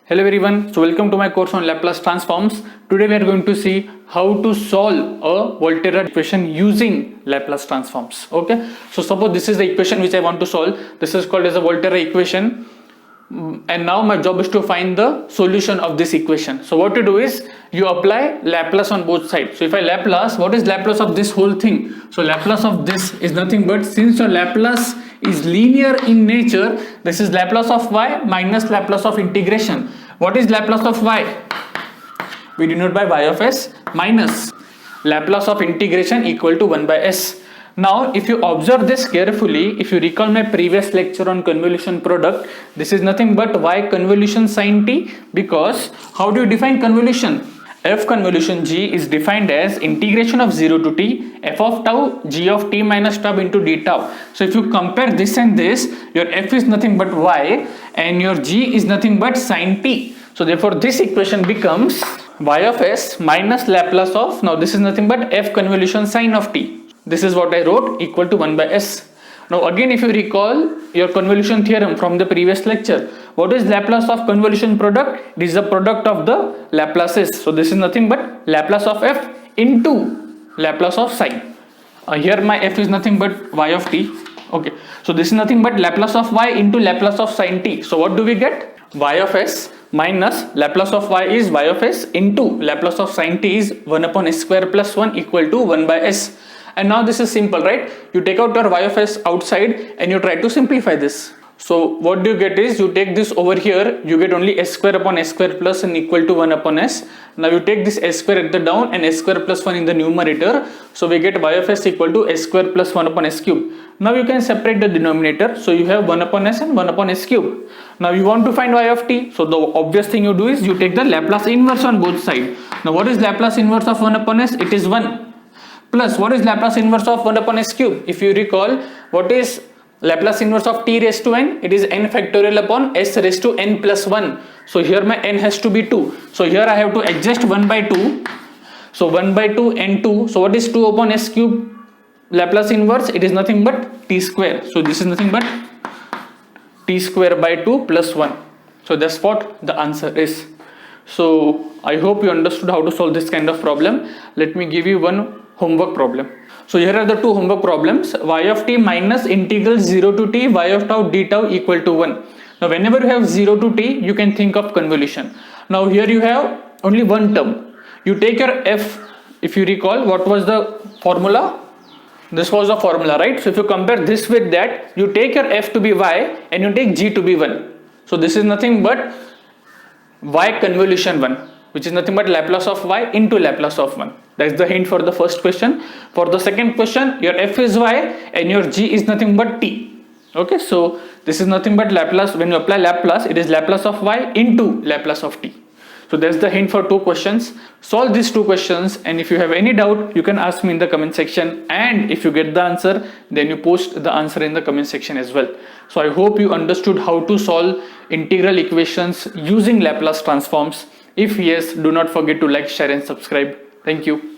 Hello everyone, so welcome to my course on Laplace transforms. Today we are going to see how to solve a Volterra equation using Laplace transforms. Okay, so suppose this is the equation which I want to solve. This is called as a Volterra equation, and now my job is to find the solution of this equation. So what you do is you apply Laplace on both sides. So if I Laplace, what is Laplace of this whole thing? So Laplace of this is nothing but, since your Laplace is linear in nature, this is Laplace of y minus Laplace of integration. What is Laplace of y? We denote by y of s minus Laplace of integration equal to 1 by s. Now if you observe this carefully, if you recall my previous lecture on convolution product, this is nothing but y convolution sin t, because how do you define convolution? F convolution g is defined as integration of 0 to t f of tau g of t minus tau into d tau. So if you compare this and this, your f is nothing but y and your g is nothing but sin t. So therefore this equation becomes y of s minus Laplace of, now this is nothing but f convolution sin of t. This is what I wrote, equal to 1 by s. Now again, if you recall your convolution theorem from the previous lecture, what is Laplace of convolution product? It is the product of the Laplaces. So this is nothing but Laplace of f into Laplace of sin. Here my f is nothing but y of t. Okay, so this is nothing but Laplace of y into Laplace of sin t. So what do we get? Y of s minus Laplace of y is y of s into Laplace of sin t is 1 upon s square plus 1 equal to 1 by s. And now this is simple, right? You take out your y of s outside and you try to simplify this. So what do you get is, you take this over here, you get only s square upon s square plus n equal to 1 upon s. Now you take this s square at the down and s square plus 1 in the numerator. So we get y of s equal to s square plus 1 upon s cube. Now you can separate the denominator. So you have 1 upon s and 1 upon s cube. Now you want to find y of t. So the obvious thing you do is you take the Laplace inverse on both sides. Now what is Laplace inverse of 1 upon s? It is 1. Plus what is Laplace inverse of 1 upon s cube? If you recall, what is Laplace inverse of t raised to n? It is n factorial upon s raised to n plus 1. So here my n has to be 2. So here I have to adjust 1 by 2. So 1 by 2 n 2. So what is 2 upon s cube Laplace inverse? It is nothing but t square. So this is nothing but t square by 2 plus 1. So that's what the answer is. So I hope you understood how to solve this kind of problem. Let me give you one homework problem. So here are the two homework problems. Y of t minus integral 0 to t y of tau d tau equal to 1. Now whenever you have 0 to t, you can think of convolution. Now here you have only one term. You take your f. If you recall, what was the formula? This was the formula, right? So if you compare this with that, you take your f to be y and you take g to be 1. So this is nothing but y convolution 1, which is nothing but Laplace of y into Laplace of 1. That's the hint for the first question. For the second question, your f is y and your g is nothing but t. Okay, so this is nothing but Laplace. When you apply Laplace, it is Laplace of y into Laplace of t. So that's the hint for two questions. Solve these two questions, and if you have any doubt, you can ask me in the comment section, and if you get the answer, then you post the answer in the comment section as well. So I hope you understood how to solve integral equations using Laplace transforms. If yes, do not forget to like, share and subscribe. Thank you.